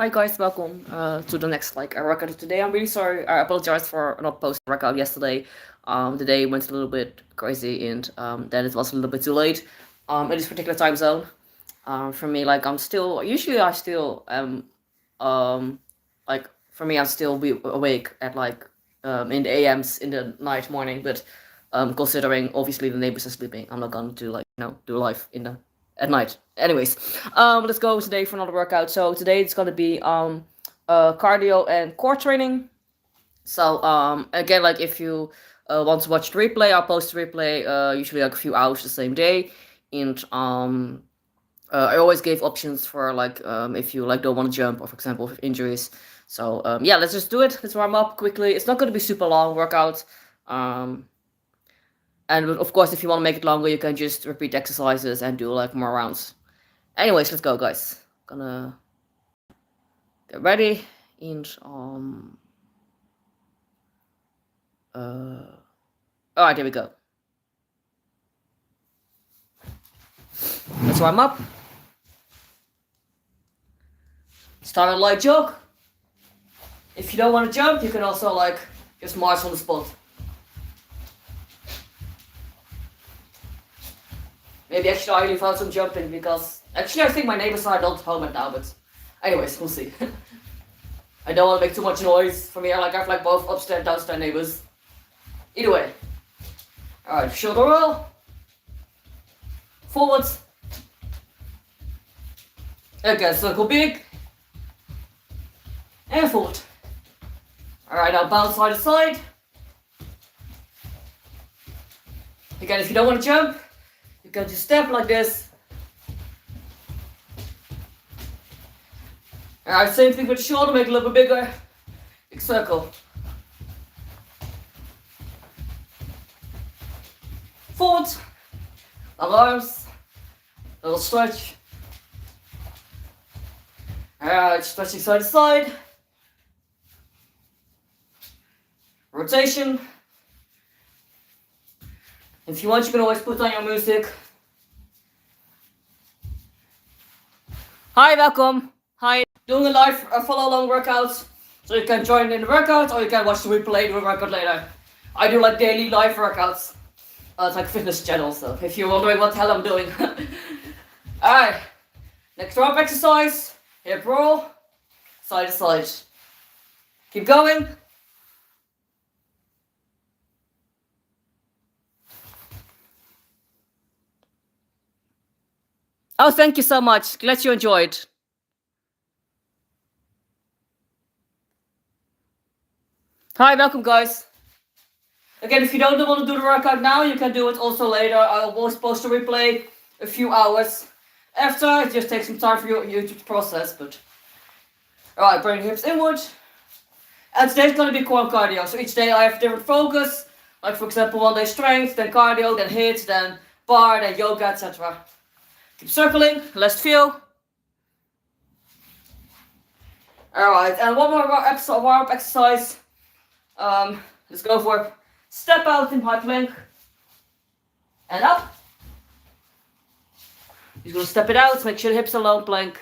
Hi guys, welcome to the next workout today. I'm really sorry. I apologize for not posting workout yesterday. The day went a little bit crazy and then it was a little bit too late. In this particular time zone. For me, I'm still usually I still for me I'm still be awake at in the AMs in the night morning, but considering obviously the neighbors are sleeping, I'm not gonna do do live in the at night. Anyways, let's go today for another workout. So today it's gonna be cardio and core training. So again, if you want to watch the replay, I'll post the replay usually a few hours the same day, and I always gave options for if you don't want to jump or for example with injuries. So yeah, let's just do it. Let's warm up quickly. It's not going to be super long workout. And of course, if you want to make it longer, you can just repeat exercises and do more rounds. Anyways, let's go, guys. Gonna get ready and all right, there we go. Let's warm up. Start a light jog. If you don't want to jump, you can also just march on the spot. Maybe actually I leave out some jumping because actually I think my neighbors are not home at now, but anyways, we'll see. I don't want to make too much noise. For me, I have both upstairs and downstairs neighbors. Either way. Alright, shoulder roll. Forward. Again, circle big. And forward. Alright, now bounce side to side. Again, if you don't want to jump, you can just step like this. Alright, same thing with the shoulder, make it a little bit bigger. Big circle. Forward. Long arms. Little stretch. Alright, stretching side to side. Rotation. If you want, you can always put on your music. Hi, welcome. Hi. Doing a live follow along workout. So you can join in the workout or you can watch the replay of the workout later. I do daily live workouts. It's like a fitness channel, so if you're wondering what the hell I'm doing. Alright. Next warm up exercise. Hip roll. Side to side. Keep going. Oh, thank you so much. Glad you enjoyed. Hi, welcome guys. Again, if you don't want to do the workout now, you can do it also later. I will post a replay a few hours after. It just takes some time for you to process, but... Alright, bring the hips inward. And today's going to be core and cardio. So each day I have different focus. Like for example, one day strength, then cardio, then HIIT, then bar, then yoga, etc. Keep circling, last few. Alright, and one more warm-up exercise. Let's go for step out in high plank. And up. You're going to step it out, make sure the hips are low plank.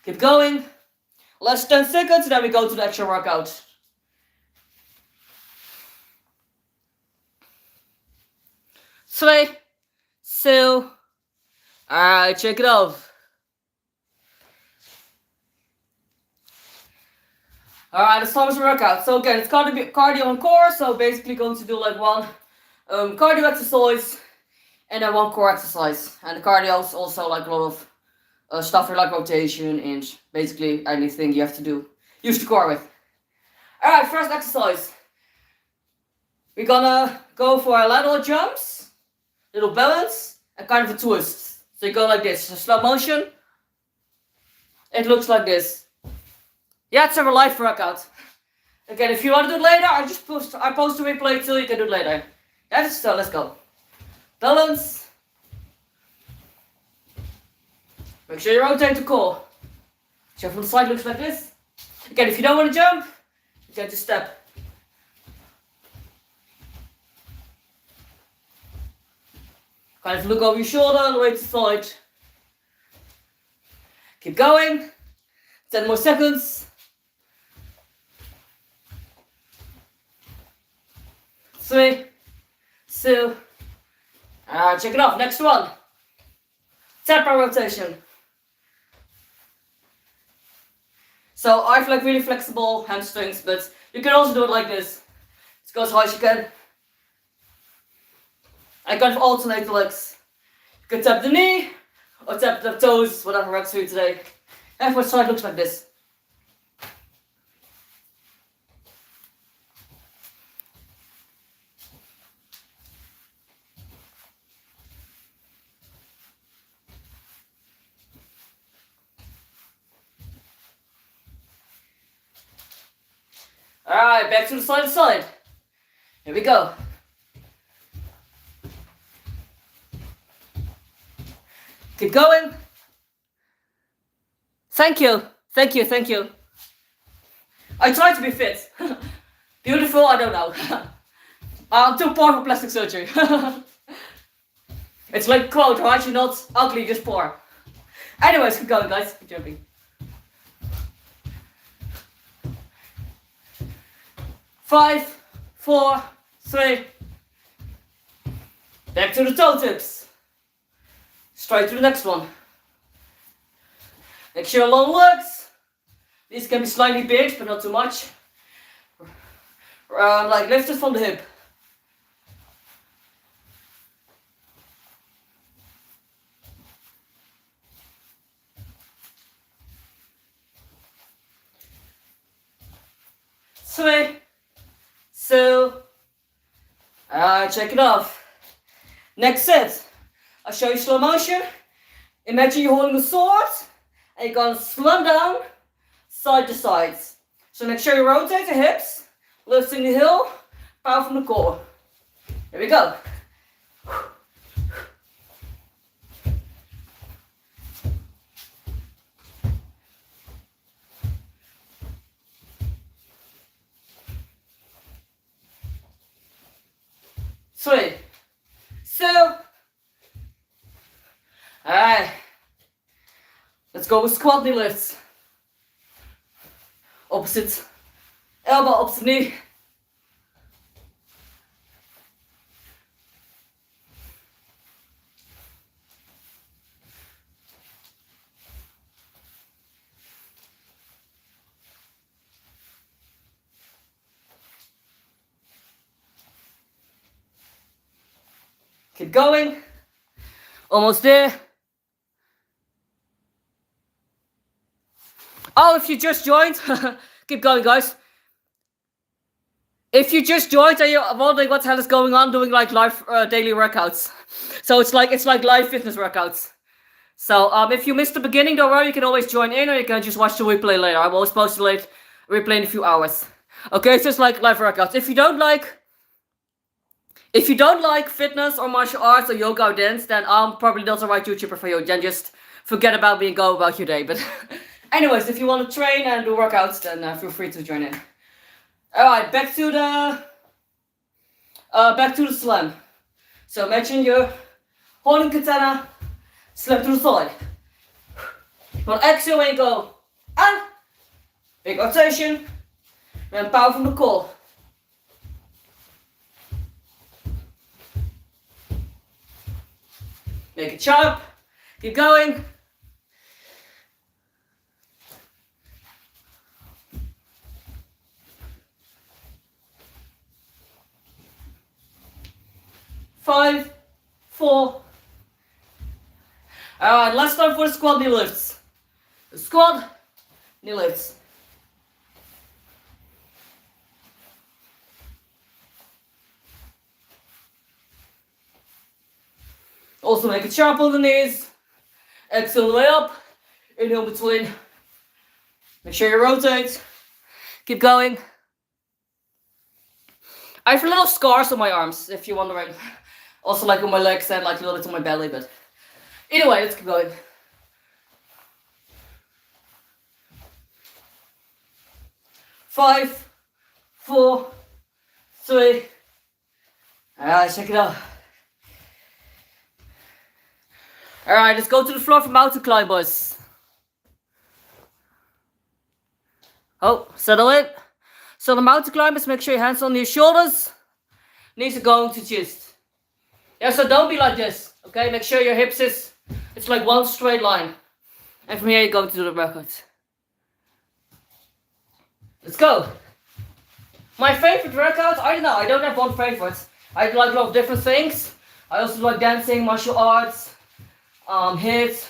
Keep going. Last 10 seconds, then we go to the actual workout. Three, two, alright, check it out. Alright, let's start with the workout. So again, it's going to be cardio and core, so basically going to do one cardio exercise and then one core exercise. And the cardio is also a lot of stuff for rotation and basically anything you have to do. Use the core with. Alright, first exercise. We're gonna go for lateral jumps, little balance, and kind of a twist. So you go like this, so slow motion. It looks like this. Yeah, it's a live workout. Again, if you want to do it later, I post a replay till you can do it later. Yeah, so let's go. Balance. Make sure you rotate the core. So from the side looks like this. Again, if you don't want to jump, you can just step. Kind of look over your shoulder, weight to side. Keep going. 10 more seconds. 3, 2. Check it off. Next one. Tempo rotation. So I have like really flexible hamstrings, but you can also do it like this. Just go as high as you can. I kind of alternate the legs. You can tap the knee or tap the toes, whatever works for you today. And my side looks like this. Alright, back to the side to side. Here we go. Keep going. Thank you. Thank you, thank you. I try to be fit. Beautiful, I don't know. I'm too poor for plastic surgery. It's like a quote, right? You're not ugly, just poor. Anyways, keep going, guys. Keep jumping. 5, 4, 3. Back to the toe tips. Straight to the next one. Make sure long legs. These can be slightly big, but not too much. Like lift it from the hip. Three, two. Check it off. Next set. I'll show you slow motion. Imagine you're holding a sword and you're gonna slam down side to side. So make sure you rotate the hips, lifting the heel, power from the core. Here we go. Three, two. Alright. Let's go with squat knee lifts. Opposite elbow, opposite knee. Keep going. Almost there. Oh, if you just joined, keep going, guys. If you just joined and you're wondering what the hell is going on, doing like live daily workouts. So it's like live fitness workouts. So if you missed the beginning, don't worry, you can always join in or you can just watch the replay later. I will always post the replay in a few hours. Okay, it's just like live workouts. If you don't like fitness or martial arts or yoga or dance, then I'm probably not the right YouTuber for you. Then just forget about me and go about your day. But anyways, if you want to train and do workouts, then feel free to join in. Alright, back to the slam. So imagine you're holding katana, slam to the side. But exhale when you go and big rotation, then power from the core. Make it sharp. Keep going. Five, 4. Alright, last time for the squat knee lifts. The squat knee lifts. Also make it sharp on the knees. Exhale the way up. Inhale between. Make sure you rotate. Keep going. I have little scars on my arms, if you're wondering. Also like on my legs and like a little bit on my belly, but either way, let's keep going. Five, 4, 3. Alright, check it out. Alright, let's go to the floor for mountain climbers. Oh, settle in. So the mountain climbers, make sure your hands on your shoulders. Knees are going to chest. Yeah, so don't be like this, okay? Make sure your hips it's like one straight line. And from here you're going to do the workout. Let's go. My favorite workout, I don't know, I don't have one favorite. I like a lot of different things. I also like dancing, martial arts, hits.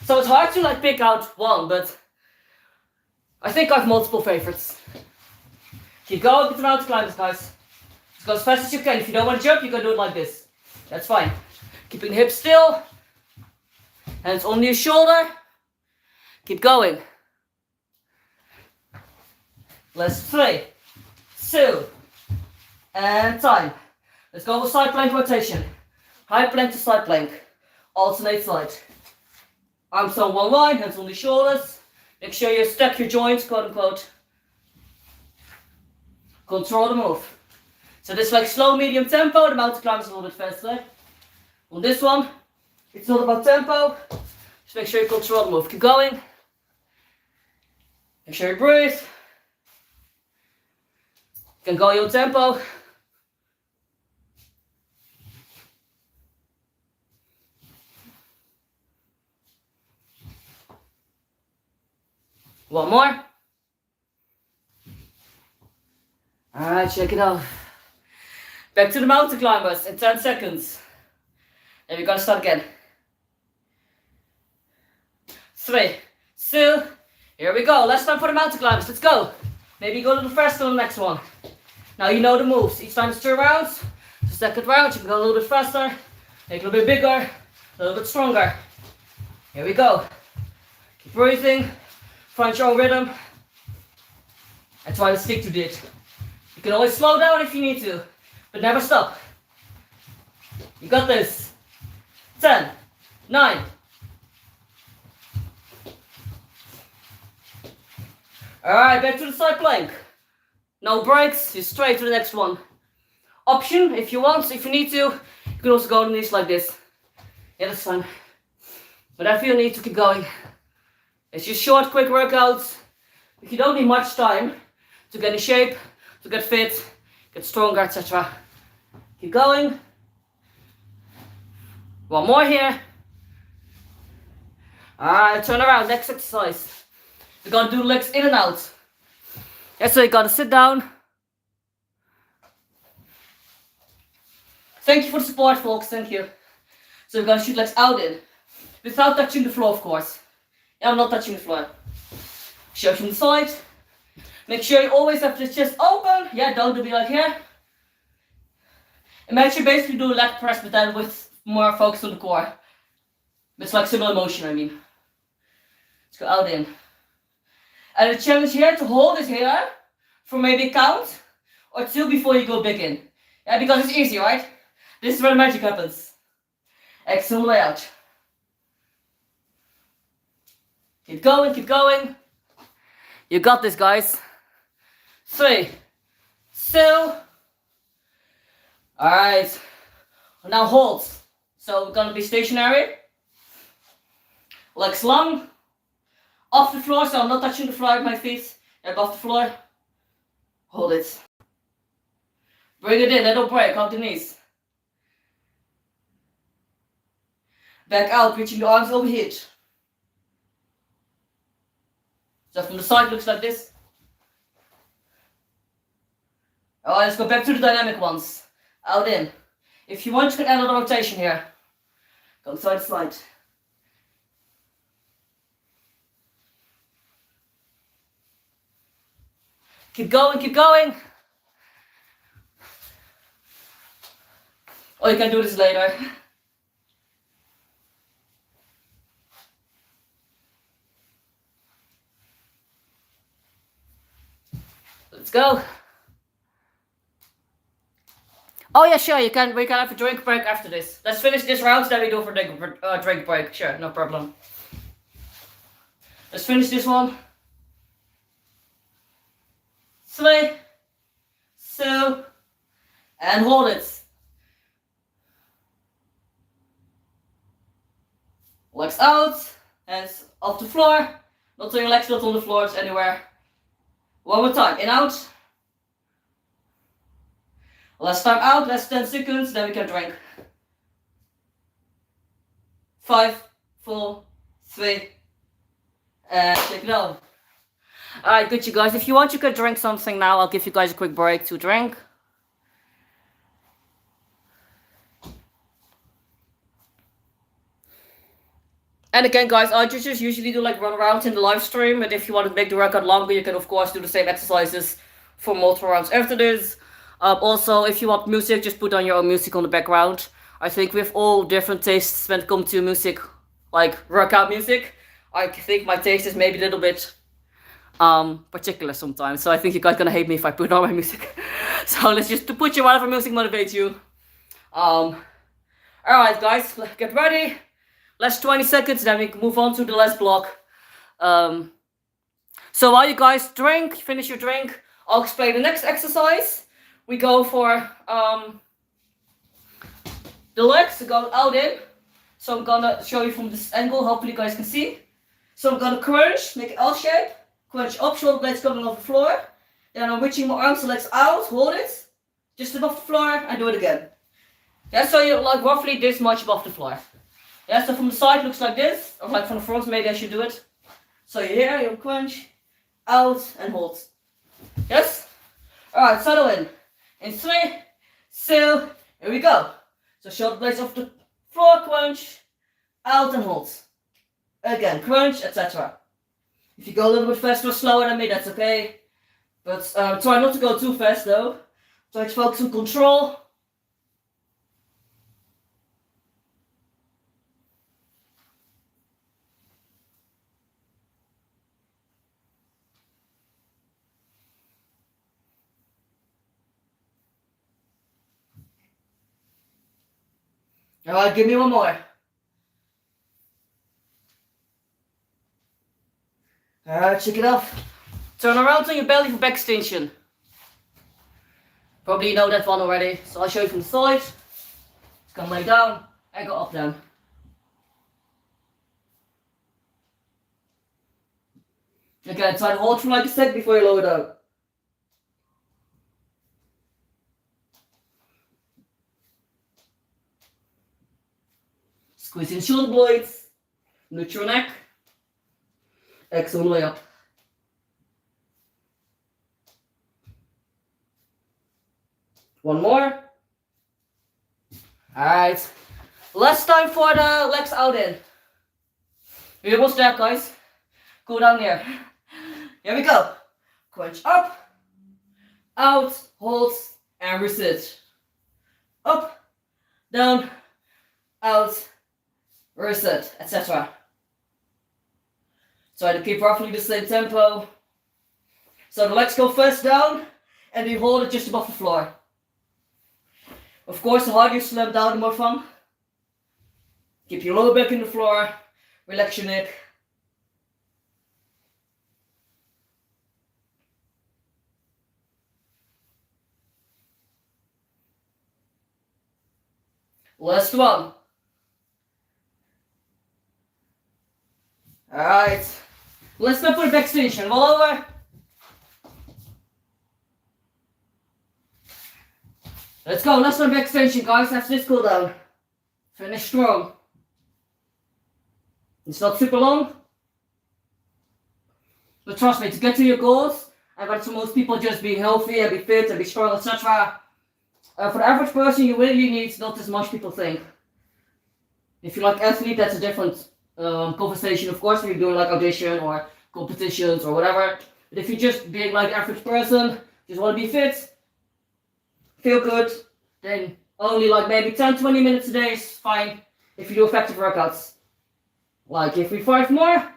So it's hard to like pick out one, but I think I have multiple favorites. Keep going with the mountain climbers, guys. Just go as fast as you can. If you don't want to jump, you can do it like this. That's fine. Keeping the hips still. Hands on your shoulder. Keep going. Last 3, 2, and time. Let's go with side plank rotation. High plank to side plank. Alternate side. Arms on one line, hands on the shoulders. Make sure you stack your joints, quote unquote. Control the move. So this is like slow, medium tempo. The mountain climb is a little bit faster. On this one, it's not about tempo. Just make sure you control the move. Keep going. Make sure you breathe. You can go your tempo. One more. Alright, check it out. Back to the mountain climbers in 10 seconds. And we're gonna start again. 3, 2, here we go. Last time for the mountain climbers, let's go. Maybe go a little faster on the next one. Now you know the moves. Each time it's 2 rounds. The second round, you can go a little bit faster, make it a little bit bigger, a little bit stronger. Here we go. Keep breathing, find your own rhythm, and try to stick to it. You can always slow down if you need to, but never stop. You got this. 10, 9. Alright, back to the side plank. No breaks, just straight to the next one. Option, if you want, if you need to, you can also go on knees like this. Yeah, that's fine. Whatever you need to keep going. It's just short, quick workouts. If you don't need much time to get in shape, to get fit, get stronger, etc. Keep going. One more here. Alright, turn around, next exercise. We're gonna do the legs in and out. Yeah, so you gotta sit down. Thank you for the support, folks, thank you. So we're gonna shoot legs out in. Without touching the floor, of course. Yeah, I'm not touching the floor. Show from the side. Make sure you always have the chest open. Yeah, don't do me like here. Imagine basically do a leg press, but then with more focus on the core. It's like similar motion, I mean. Let's go out in. And the challenge here to hold it here for maybe a count or 2 before you go big in. Yeah, because it's easy, right? This is where the magic happens. Exhale, way out. Keep going, keep going. You got this, guys. 3, 2. Alright. Now hold. So we're gonna be stationary. Legs long. Off the floor, so I'm not touching the floor with my feet. Above the floor. Hold it. Bring it in, let it break, up the knees. Back out, reaching the arms overhead. So from the side looks like this. Alright, let's go back to the dynamic ones. Out in. If you want, you can add a little rotation here. Go side to side. Keep going, keep going. Or you can do this later. Let's go. Oh yeah, sure, we can have a drink break after this. Let's finish this round, then we do for the drink break. Sure, no problem. Let's finish this one. 3, 2, and hold it. Legs out, hands off the floor. Not on your legs, not on the floor, it's anywhere. One more time, in, out. Last time out, last 10 seconds, then we can drink. 5, 4, 3, and take it out. Alright, good you guys. If you want, you can drink something now. I'll give you guys a quick break to drink. And again, guys, I just usually do like run around in the live stream. But if you want to make the workout longer, you can of course do the same exercises for multiple rounds after this. Also, if you want music, just put on your own music on the background. I think we have all different tastes when it comes to music, like workout music. I think my taste is maybe a little bit particular sometimes. So I think you guys are gonna hate me if I put on my music. So let's just put you whatever music motivates you. Alright guys, get ready. Last 20 seconds, then we can move on to the last block. So while you guys finish your drink, I'll explain the next exercise. We go for the legs to go out in. So I'm gonna show you from this angle, hopefully you guys can see. So I'm gonna crunch, make an L shape, crunch up, shoulder blades coming off the floor. Then I'm reaching my arms and legs out, hold it, just above the floor, and do it again. Yeah, so you're like roughly this much above the floor. Yeah, so from the side looks like this, or like from the front maybe I should do it. So you're here, you'll crunch, out, and hold. Yes? Alright, settle in. In 3, 2, here we go. So shoulder blades off the floor, crunch, out and hold. Again, crunch, etc. If you go a little bit faster or slower than me, that's okay. But try not to go too fast though. Try to focus on control. Alright, give me one more. Alright, check it off. Turn around on your belly for back extension. Probably you know that one already, so I'll show you from the side. Just come lay down and go up down. Again, try to hold for like a sec before you lower down. Squeeze in shoulder blades, neutral neck, exhale all the way up. One more. Alright, last time for the legs out in. We're almost there guys. Go down here. Here we go. Crunch up, out, hold, and reset. Up, down, out, reset, etc. Try to keep roughly the same tempo. So the legs go first down and you hold it just above the floor. Of course, the harder you slam down, the more fun. Keep your lower back in the floor, relax your neck. Last one. Alright, let's go for the back extension. Roll over. Let's go, last one back extension guys, after this cool down. Finish strong. It's not super long. But trust me, to get to your goals, and for most people just being healthy and be fit and be strong, etc. For the average person, you really need not as much people think. If you're like athlete, that's a different conversation, of course, if you're doing like audition or competitions or whatever. But if you're just being like average person, just want to be fit, feel good, then only like maybe 10-20 minutes a day is fine if you do effective workouts. Like if we 5 more.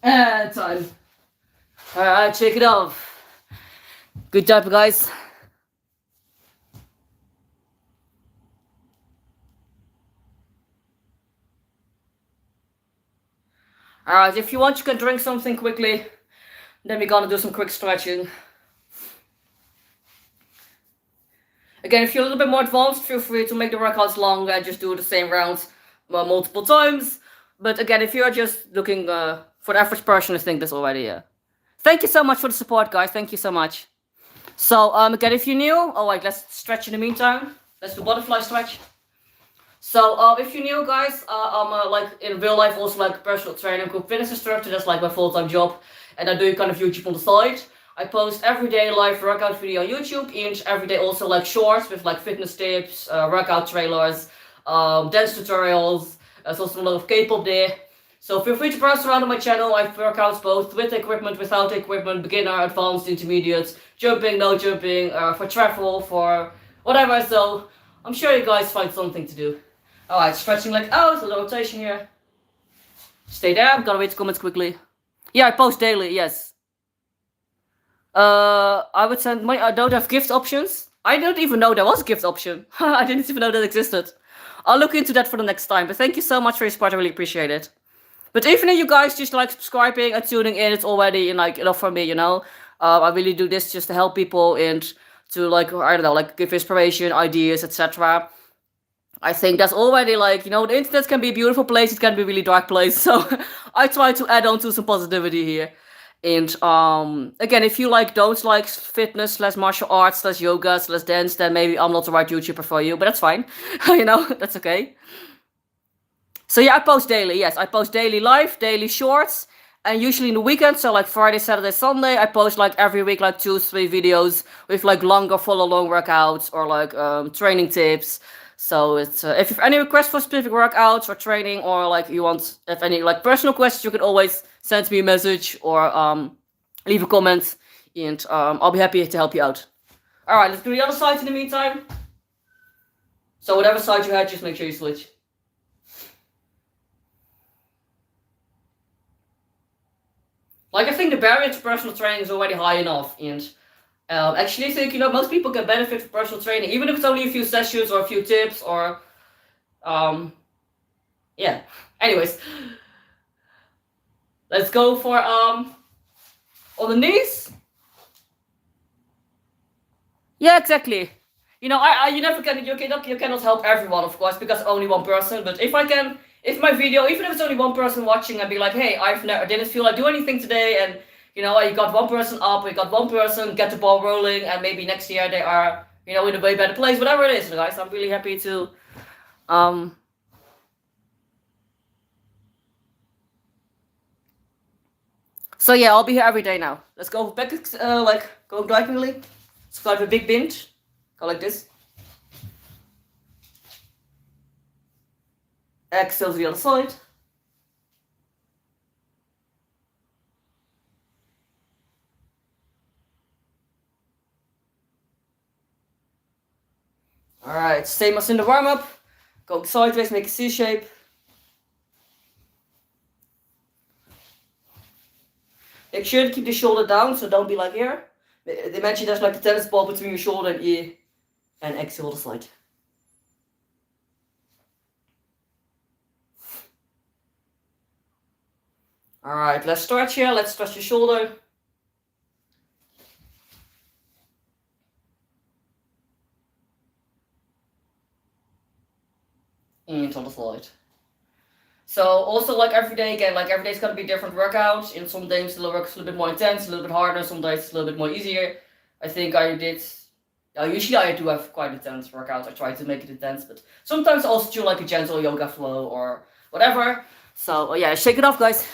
And time. Alright, check it off. Good job, guys. Alright, if you want, you can drink something quickly. Then we're gonna do some quick stretching. Again, if you're a little bit more advanced, feel free to make the workouts longer and just do the same rounds multiple times. But again, if you're just looking for the average person, I think that's already Thank you so much for the support, guys. Thank you so much. So again, if you're new, let's stretch in the meantime. Let's do butterfly stretch. So if you're new, guys, I'm like in real life also like a personal trainer, group fitness instructor. That's like my full-time job, and I do kind of YouTube on the side. I post every day live workout video on YouTube, and every day also like shorts with like fitness tips, workout trailers, dance tutorials. There's also a lot of K-pop there. So feel free to browse around on my channel. I have workouts both with equipment, without equipment, beginner, advanced, intermediate, jumping, no jumping, for travel, for whatever. So I'm sure you guys find something to do. Alright, stretching leg out, a little rotation here. Stay there, I'm gonna read the comments quickly. Yeah, I post daily, yes. I would send money. I don't have gift options. I don't even know there was a gift option. I didn't even know that existed. I'll look into that for the next time. But thank you so much for your support. I really appreciate it. But even if you guys just like subscribing and tuning in, it's already like enough for me, you know. I really do this just to help people and to like, I don't know, like give inspiration, ideas, etc. I think that's already like, you know, the internet can be a beautiful place. It can be a really dark place. So I try to add on to some positivity here. And again, if you like don't like fitness / martial arts / yoga / dance, then maybe I'm not the right YouTuber for you, but that's fine. You know, that's okay. So yeah, I post daily. Yes, I post daily live, daily shorts, and usually in the weekend, so like Friday, Saturday, Sunday, I post like every week like 2-3 videos with like longer follow-along workouts or like training tips. So it's if you have any requests for specific workouts or training, or like you want if any like personal questions, you can always send me a message or leave a comment, and I'll be happy to help you out. All right, let's do the other side in the meantime. So whatever side you had, just make sure you switch. Like I think the barrier to personal training is already high enough, and actually I think, you know, most people can benefit from personal training, even if it's only a few sessions or a few tips or yeah. Anyways, let's go for on the knees. Yeah, exactly. You know, you never can, you cannot help everyone, of course, because only one person. But if I can, if my video, even if it's only one person watching, and be like, hey, I didn't feel like doing anything today, and you know, you got one person up, you got one person, get the ball rolling, and maybe next year they are, you know, in a way better place, whatever it is, guys. I'm really happy to So yeah, I'll be here every day now. Let's go back, like go diagonally. Let's go have a big bend. Go like this. Exhale to the other side. Alright, same as in the warm-up. Go sideways, make a C shape. Make sure to keep the shoulder down, so don't be like here. Imagine there's like a tennis ball between your shoulder and ear. And exhale the side. Alright, let's stretch here. Let's stretch your shoulder. And on the side. So also like every day, again, like every day is gonna be different workouts. In some days the work is a little bit more intense, a little bit harder. Some days it's a little bit more easier. I think I did. Usually I do have quite intense workouts. I try to make it intense, but sometimes I also do like a gentle yoga flow or whatever. So yeah, shake it off, guys.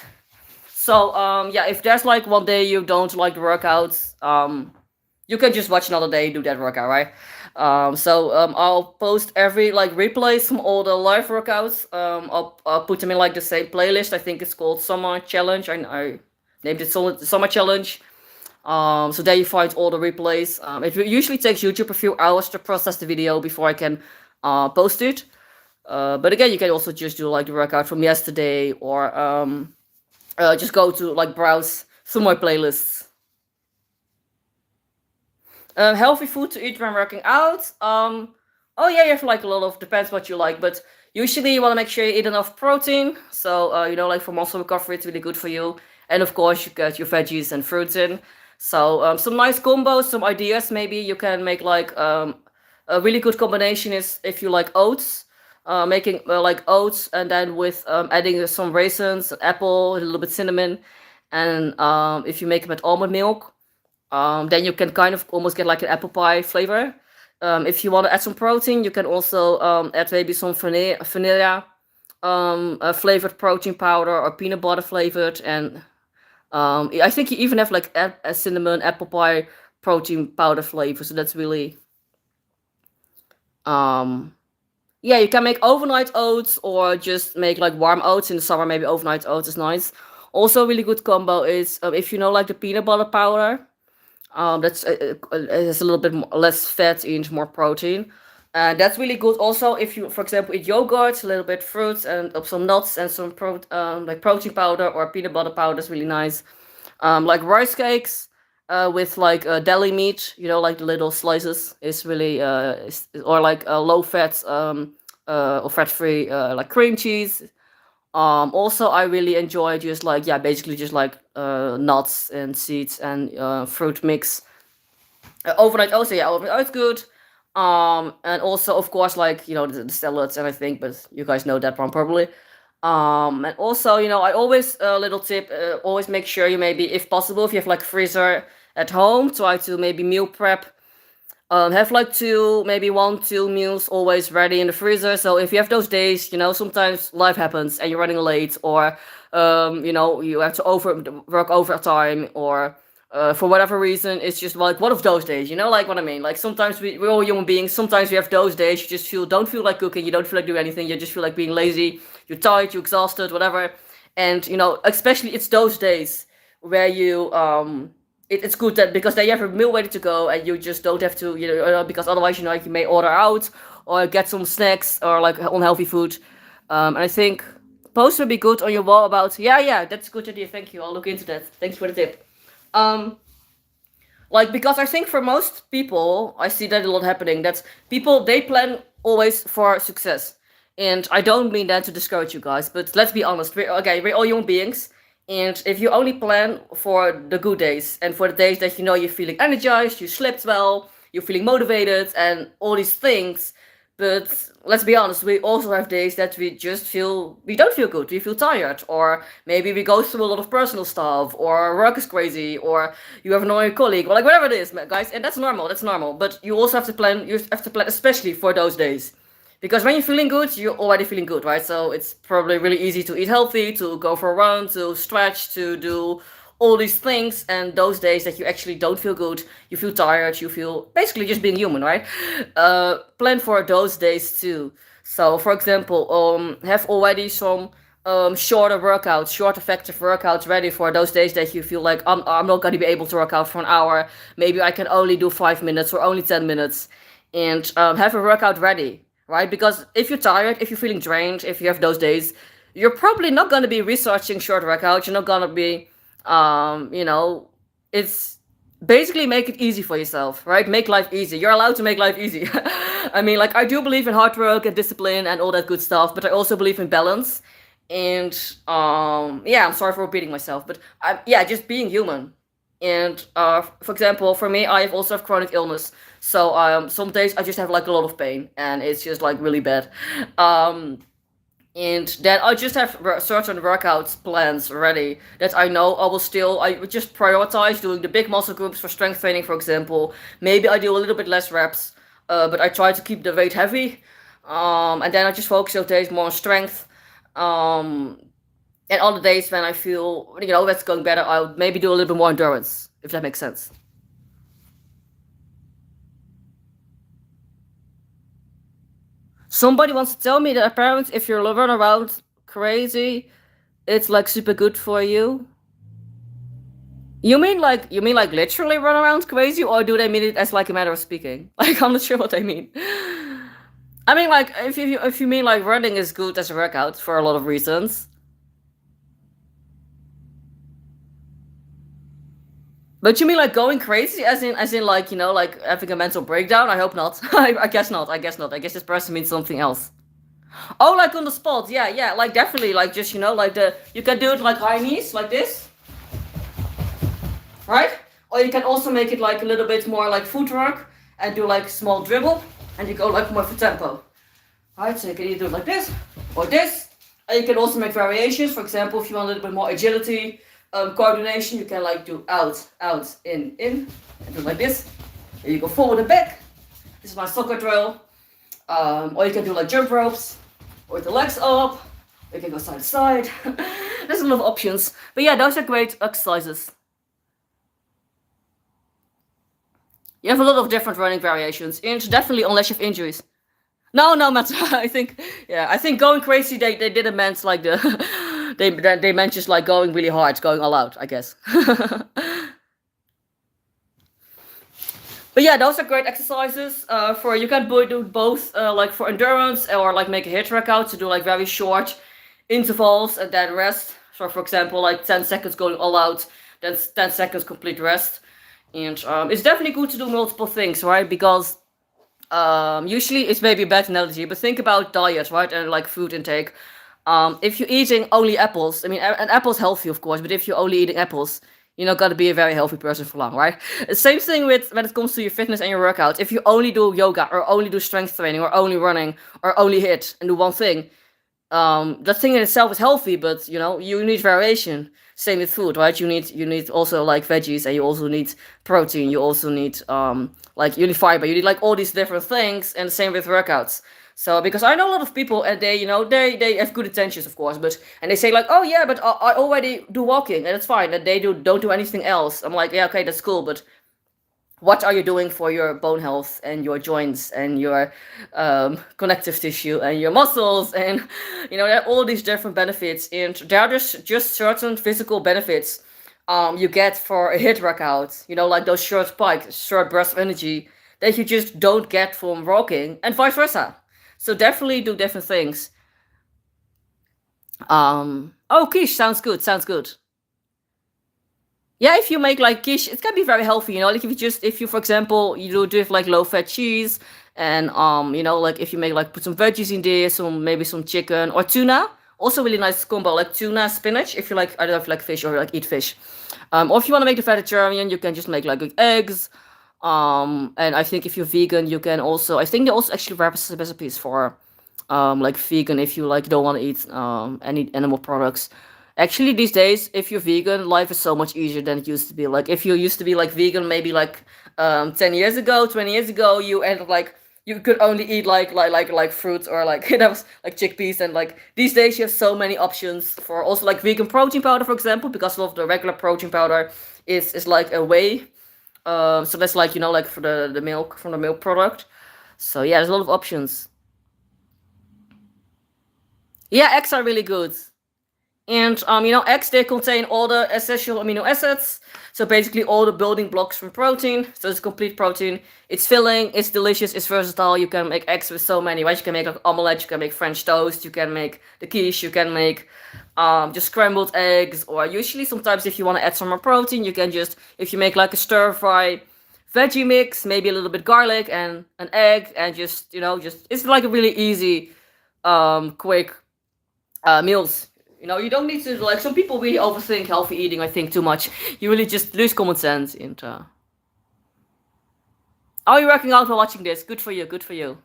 So yeah, if there's like one day you don't like the workouts, you can just watch another day, do that workout, right? I'll post every like replays from all the live workouts. I'll put them in like the same playlist. I think it's called Summer Challenge. I named it Summer Challenge. So there you find all the replays. It usually takes YouTube a few hours to process the video before I can post it. But again, you can also just do like the workout from yesterday, or just go to like browse through my playlists. Healthy food to eat when working out. Oh yeah, you have like a lot of, depends what you like, but usually you want to make sure you eat enough protein. So you know, like for muscle recovery, it's really good for you. And of course, you get your veggies and fruits in. So some nice combos, some ideas. Maybe you can make like A really good combination is if you like oats, making like oats and then with adding some raisins, an apple, a little bit cinnamon, and if you make them with almond milk, then you can kind of almost get like an apple pie flavor. If you want to add some protein, you can also add maybe some vanilla flavored protein powder or peanut butter flavored, and I think you even have like a cinnamon apple pie protein powder flavor. So that's really um, yeah. You can make overnight oats or just make like warm oats in the summer. Maybe overnight oats is nice. Also, a really good combo is if you know like the peanut butter powder. That's it has a little bit less fat and more protein. And that's really good. Also, if you, for example, eat yogurt, a little bit fruits and some nuts and some like protein powder or peanut butter powder is really nice. Like rice cakes with like deli meat, you know, like the little slices is really or like low fat or fat free like cream cheese. Also, I really enjoy just like yeah, basically just like nuts and seeds and fruit mix. Overnight oats, yeah, overnight oats good. And also of course like you know the salads and I think, but you guys know that one probably. And also you know I always little tip, always make sure you maybe if possible if you have like freezer at home, try to maybe meal prep. Have like two, maybe one, two meals always ready in the freezer. So if you have those days, you know, sometimes life happens and you're running late, or you know, you have to work overtime, or for whatever reason, it's just like one of those days. You know, like what I mean. Like sometimes we're all human beings. Sometimes we have those days. You just don't feel like cooking. You don't feel like doing anything. You just feel like being lazy. You're tired. You're exhausted. Whatever. And you know, especially it's those days where you it's good that because then you have a meal ready to go and you just don't have to, you know, because otherwise, you know, like you may order out or get some snacks or like unhealthy food. And I think post would be good on your wall about, yeah, that's a good idea. Thank you. I'll look into that. Thanks for the tip. Um, like because I think for most people, I see that a lot happening. That's people they plan always for success, and I don't mean that to discourage you guys, but let's be honest. We're all human beings, and if you only plan for the good days and for the days that you know you're feeling energized, you slept well, you're feeling motivated, and all these things, but let's be honest, we also have days that we don't feel good, we feel tired, or maybe we go through a lot of personal stuff, or work is crazy, or you have an annoying colleague, or like whatever it is, guys, and that's normal, but you also have to plan especially for those days. Because when you're feeling good, you're already feeling good, right? So it's probably really easy to eat healthy, to go for a run, to stretch, to do all these things. And those days that you actually don't feel good, you feel tired, you feel basically just being human, right? Plan for those days too. So, for example, have already some shorter workouts, short effective workouts ready for those days that you feel like I'm not going to be able to work out for an hour. Maybe I can only do 5 minutes or only 10 minutes. And have a workout ready, right? Because if you're tired, if you're feeling drained, if you have those days, you're probably not going to be researching short workouts. You're not going to be, you know, it's basically make it easy for yourself, right? Make life easy. You're allowed to make life easy. I mean, like, I do believe in hard work and discipline and all that good stuff, but I also believe in balance. And, yeah, I'm sorry for repeating myself, but yeah, just being human. And for example, for me, I also have chronic illness. So some days I just have like a lot of pain, and it's just like really bad. Um, and then I just have certain workout plans ready that I know I would just prioritize doing the big muscle groups for strength training, for example. Maybe I do a little bit less reps, but I try to keep the weight heavy. And then I just focus those days more on strength. Um, and on the days when I feel, you know, that's going better, I'll maybe do a little bit more endurance, if that makes sense. Somebody wants to tell me that apparently if you run around crazy, it's like super good for you. You mean like literally run around crazy, or do they mean it as like a matter of speaking? Like I'm not sure what they mean. I mean like if you mean like running is good as a workout for a lot of reasons. But you mean like going crazy, as in like you know like having a mental breakdown? I hope not. I guess not. I guess not. I guess this person means something else. Oh, like on the spot. Yeah, yeah. Like definitely. Like just you know like the you can do it like high knees like this, right? Or you can also make it like a little bit more like footwork and do like small dribble. and you go like more for tempo. Right, so you can either do it like this or this. And you can also make variations. For example, if you want a little bit more agility, coordination, you can like do out, out, in, and do like this. And you go forward and back. This is my soccer drill. Or you can do like jump ropes, or with the legs up. Or you can go side to side. There's a lot of options. But yeah, those are great exercises. You have a lot of different running variations, and definitely unless you have injuries. No, no, Matt. I think, yeah, I think going crazy. They didn't meant like the, they meant just like going really hard, going all out. I guess. But yeah, those are great exercises. For you can do both, like for endurance or like make a HIIT workout to do like very short intervals and then rest. So for example, like 10 seconds going all out, then 10 seconds complete rest. And it's definitely good to do multiple things, right? Because usually it's maybe a bad analogy, but think about diet, right? And like food intake. If you're eating only apples, I mean, an apple's healthy, of course, but if you're only eating apples, you're not gonna be a very healthy person for long, right? Same thing with when it comes to your fitness and your workouts. If you only do yoga or only do strength training or only running or only HIIT and do one thing, that thing in itself is healthy, but you know you need variation. Same with food, right? You need also like veggies, and you also need protein. You also need like you need fiber. You need like all these different things, and the same with workouts. So because I know a lot of people, and they have good intentions, of course, but and they say like, oh yeah, but I already do walking, and it's fine. And they don't do anything else. I'm like, yeah, okay, that's cool, but what are you doing for your bone health and your joints and your connective tissue and your muscles, and there are all these different benefits, and there are just certain physical benefits you get for a HIIT workout, like those short spikes, short bursts of energy that you just don't get from walking, and vice versa. So definitely do different things. Oh, quiche sounds good, sounds good. Yeah, if you make like quiche, it can be very healthy. Like if you, for example, you do have like low fat cheese, and like if you make like put some veggies in there, maybe some chicken or tuna. Also really nice combo, like tuna spinach. If you like, I don't know if you like fish or like eat fish. Or if you want to make the vegetarian, you can just make like eggs. And I think if you're vegan, you can also. I think they also actually have recipes for like vegan if you like don't want to eat any animal products. Actually, these days, if you're vegan, life is so much easier than it used to be. Like, if you used to be like vegan, maybe like 10 years ago, 20 years ago, you ended like you could only eat like fruits or like that was like chickpeas, and like these days you have so many options for also like vegan protein powder, for example, because of the regular protein powder is like a whey. So that's like like for the milk from the milk product. So yeah, there's a lot of options. Yeah, eggs are really good. And eggs, they contain all the essential amino acids. So basically all the building blocks from protein. So it's complete protein. It's filling, it's delicious, it's versatile. You can make eggs with so many, right? You can make like omelette, you can make French toast, you can make the quiche, you can make just scrambled eggs, or usually sometimes if you want to add some more protein, you can just, if you make like a stir fry veggie mix, maybe a little bit garlic and an egg, and just it's like a really easy quick meals. You don't need to, like, some people really overthink healthy eating, I think, too much. You really just lose common sense. And oh, you're working out while watching this. Good for you, good for you.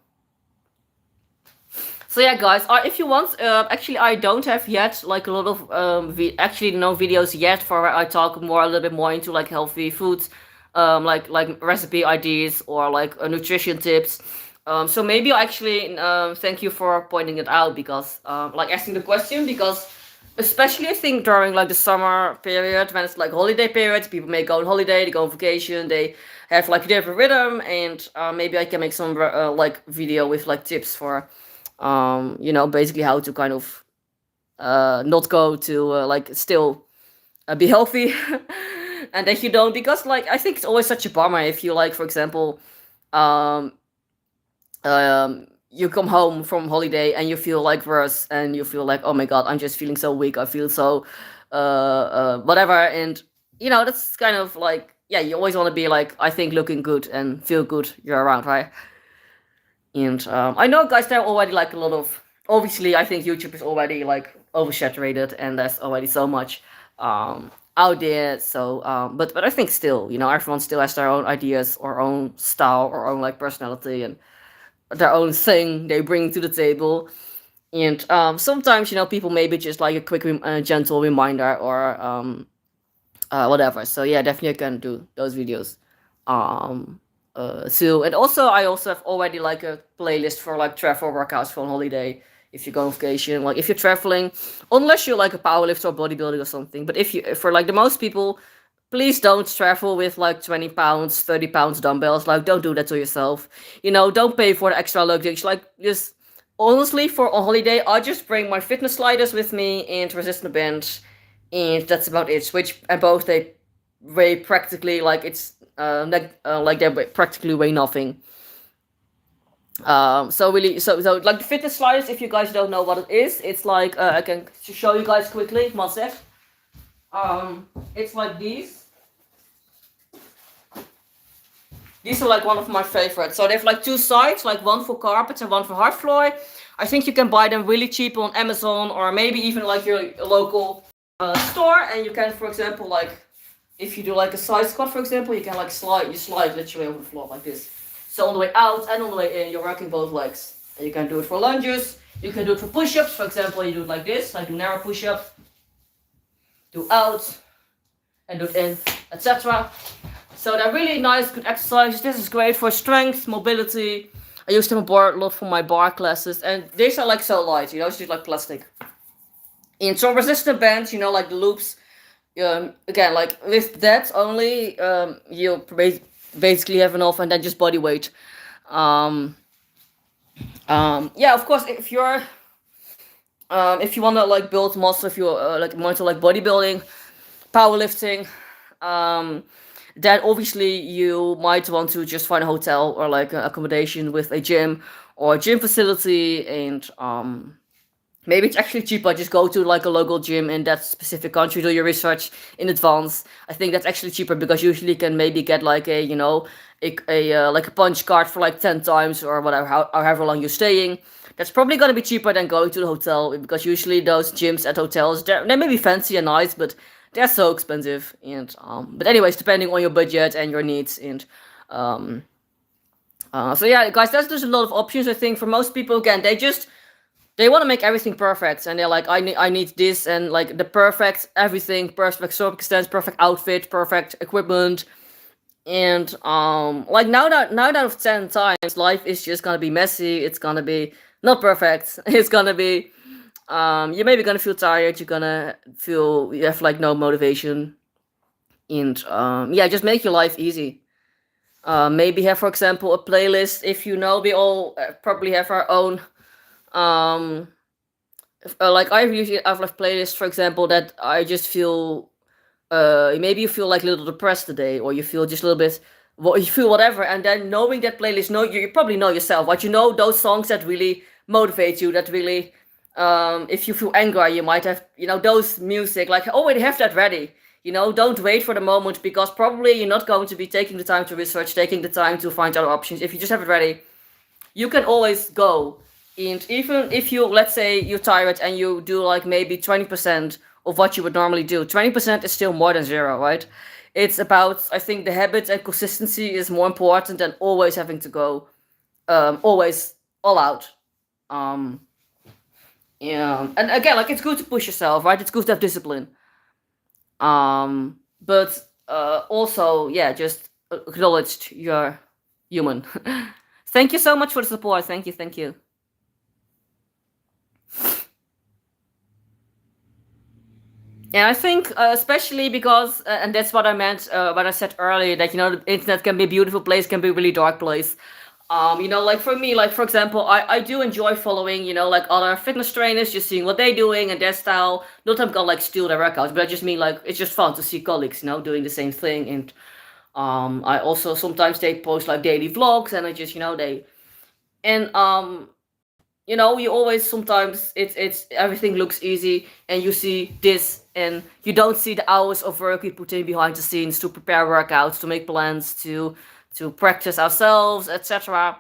So yeah, guys, if you want, actually I don't have yet like a lot of actually no videos yet for where I talk more a little bit more into like healthy foods, like recipe ideas or like nutrition tips. So maybe actually thank you for pointing it out, because like asking the question, because especially I think during like the summer period, when it's like holiday periods, people may go on holiday, they go on vacation, they have like a different rhythm, and maybe I can make some like video with like tips for basically how to kind of not go to like still be healthy. And that you don't, because like I think it's always such a bummer if you, like, for example, um you come home from holiday and you feel like worse, and you feel like, oh my god, I'm just feeling so weak, I feel so whatever, and that's kind of like, yeah, you always want to be like, I think, looking good and feel good you're around, right? And I know, guys, there are already like a lot of, obviously I think YouTube is already like oversaturated, and there's already so much out there. So but I think still, everyone still has their own ideas or own style or own like personality, and their own thing they bring to the table. And sometimes, people maybe just like a quick, gentle reminder or whatever. So yeah, definitely I can do those videos. Um, so and also I also have already like a playlist for like travel workouts for a holiday. If you go on vacation, like if you're traveling, unless you're like a powerlifter or bodybuilder or something. But if you, for like the most people, please don't travel with like 20 pounds, 30 pounds dumbbells. Like, don't do that to yourself. Don't pay for the extra luggage. Like, just honestly, for a holiday, I just bring my fitness sliders with me and resistance bands, and that's about it. Which, and both they weigh practically like it's like they practically weigh nothing. So really, so like the fitness sliders, if you guys don't know what it is, it's like I can show you guys quickly. One sec. It's like these. These are like one of my favorites. So they have like two sides, like one for carpets and one for hard floor. I think you can buy them really cheap on Amazon or maybe even like your local store. And you can, for example, like if you do like a side squat, for example, you can like slide literally over the floor like this. So on the way out and on the way in, you're working both legs. And you can do it for lunges. You can do it for push-ups. For example, you do it like this, like do narrow push-up, do out, and do it in, etc. So they're really nice, good exercises. This is great for strength, mobility. I use them a lot for my bar classes, and these are like so light, it's just like plastic. And some resistant bands, like the loops. Again, like with that only, you basically have enough, and then just body weight. Yeah, of course, if you're, if you want to like build muscle, if you're like more into like bodybuilding, powerlifting, then obviously you might want to just find a hotel or like an accommodation with a gym or a gym facility, and maybe it's actually cheaper. Just go to like a local gym in that specific country, do your research in advance. I think that's actually cheaper because usually you can maybe get like a like a punch card for like 10 times or whatever, however long you're staying. That's probably gonna be cheaper than going to the hotel because usually those gyms at hotels they may be fancy and nice, but they're so expensive. And but anyways, depending on your budget and your needs, and um, so yeah, guys, there's a lot of options. I think for most people, again, they want to make everything perfect, and they're like, I need this and like the perfect everything, perfect circumstance, perfect outfit, perfect equipment. And like nine out of 10 times, life is just gonna be messy. It's gonna be not perfect. It's gonna be you're maybe gonna feel tired. You're gonna feel you have like no motivation, and yeah, just make your life easy. Maybe have, for example, a playlist. If we all probably have our own. Like I usually have like playlists, for example, that I just feel. Maybe you feel like a little depressed today, or you feel just a little bit. Well, you feel whatever, and then knowing that playlist, you probably know yourself. But those songs that really motivate you, that really if you feel anger, you might have, those music, like already have that ready. Don't wait for the moment because probably you're not going to be taking the time to research, taking the time to find other options. If you just have it ready, you can always go. And even if you, let's say you're tired and you do like maybe 20% of what you would normally do, 20% is still more than zero, right? It's about, I think the habit and consistency is more important than always having to go, always all out. Um, yeah, and again, like it's good to push yourself, right? It's good to have discipline. But also, yeah, just acknowledge you're human. Thank you so much for the support. Thank you, thank you. And I think, especially because, and that's what I meant when I said earlier that the internet can be a beautiful place, can be a really dark place. Like for me, like for example, I do enjoy following, like other fitness trainers, just seeing what they're doing and their style. Not that I'm gonna like steal their workouts, but I just mean like it's just fun to see colleagues, doing the same thing. And I also sometimes they post like daily vlogs, and I just they and you always sometimes it's everything looks easy, and you see this, and you don't see the hours of work we put in behind the scenes to prepare workouts, to make plans, to practice ourselves, etc.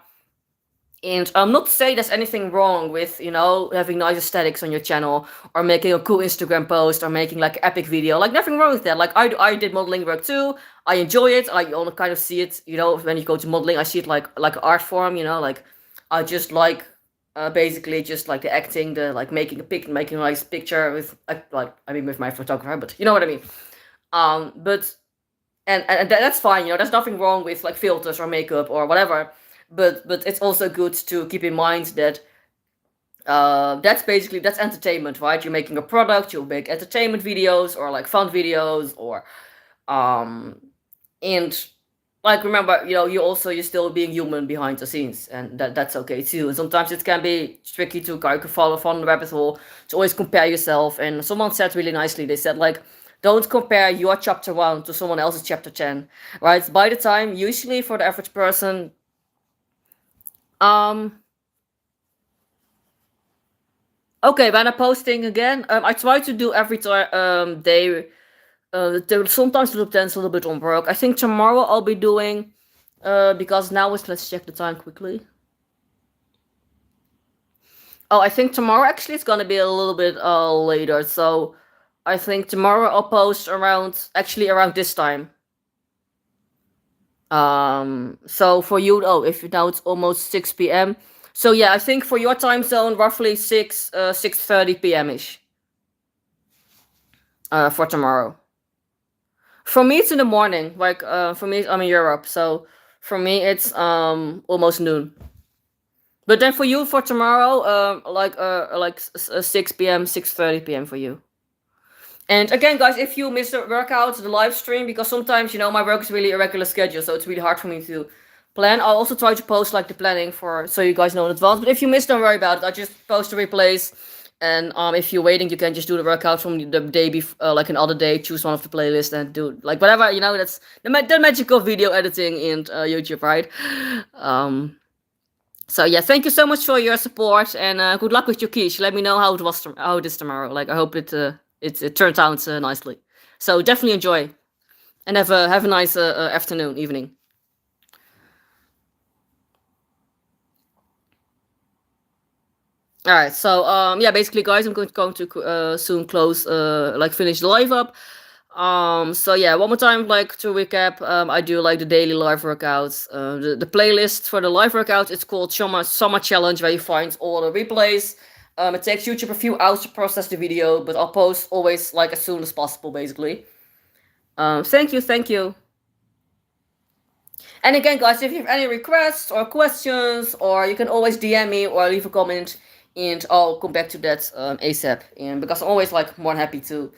And not to say there's anything wrong with having nice aesthetics on your channel, or making a cool Instagram post, or making like an epic video. Like nothing wrong with that. Like I did modeling work too. I enjoy it. I kind of see it. When you go to modeling, I see it like an art form. Like I just like basically just like the acting, the like making a nice picture with with my photographer, but you know what I mean. But and that's fine, you know. There's nothing wrong with like filters or makeup or whatever. But it's also good to keep in mind that that's entertainment, right? You're making a product, you'll make entertainment videos or like fun videos or um and like remember, you know, you're still being human behind the scenes, and that's okay too. And sometimes it can be tricky to kind of fall the rabbit hole to always compare yourself. And someone said really nicely, they said like, don't compare your chapter 1 to someone else's chapter 10, right? By the time, usually for the average person, um okay, when I'm posting again, I try to do every day. Sometimes it depends a little bit on work. I think tomorrow I'll be doing, because now let's check the time quickly. Oh, I think tomorrow actually it's gonna be a little bit later. So I think tomorrow I'll post around this time. So for you, oh, if now it's almost 6 p.m. So yeah, I think for your time zone, roughly 6:30 p.m. ish. For tomorrow. For me, it's in the morning. Like for me, I'm in Europe, so for me it's almost noon. But then for you for tomorrow, 6 p.m., 6:30 p.m. for you. And again, guys, if you miss the workout, the live stream, because sometimes, you know, my work is really irregular schedule, so it's really hard for me to plan. I'll also try to post like the planning for so you guys know in advance. But if you miss, don't worry about it. I just post the replays, and if you're waiting, you can just do the workout from the day before, like another day. Choose one of the playlists and do like whatever. You know, that's the magic of video editing in YouTube, right? Um. So yeah, thank you so much for your support, and good luck with your quiche. Let me know how how it is tomorrow. Like I hope it turns out nicely. So definitely enjoy, and have a nice afternoon, evening. All right. So yeah, basically, guys, I'm going to soon close like finish the live up. So yeah, one more time, like to recap, I do like the daily live workouts. The playlist for the live workouts, it's called Summer Challenge, where you find all the replays. It takes YouTube a few hours to process the video, but I'll post always like as soon as possible, basically. Thank you. And again, guys, if you have any requests or questions, or you can always DM me or leave a comment, and I'll come back to that ASAP. And because I'm always like more than happy to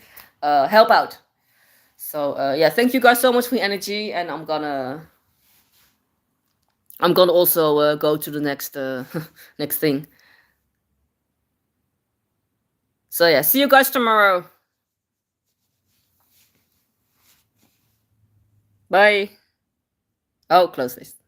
help out. So yeah, thank you guys so much for your energy, and I'm gonna also go to the next next thing. So yeah, see you guys tomorrow. Bye. Oh, close this.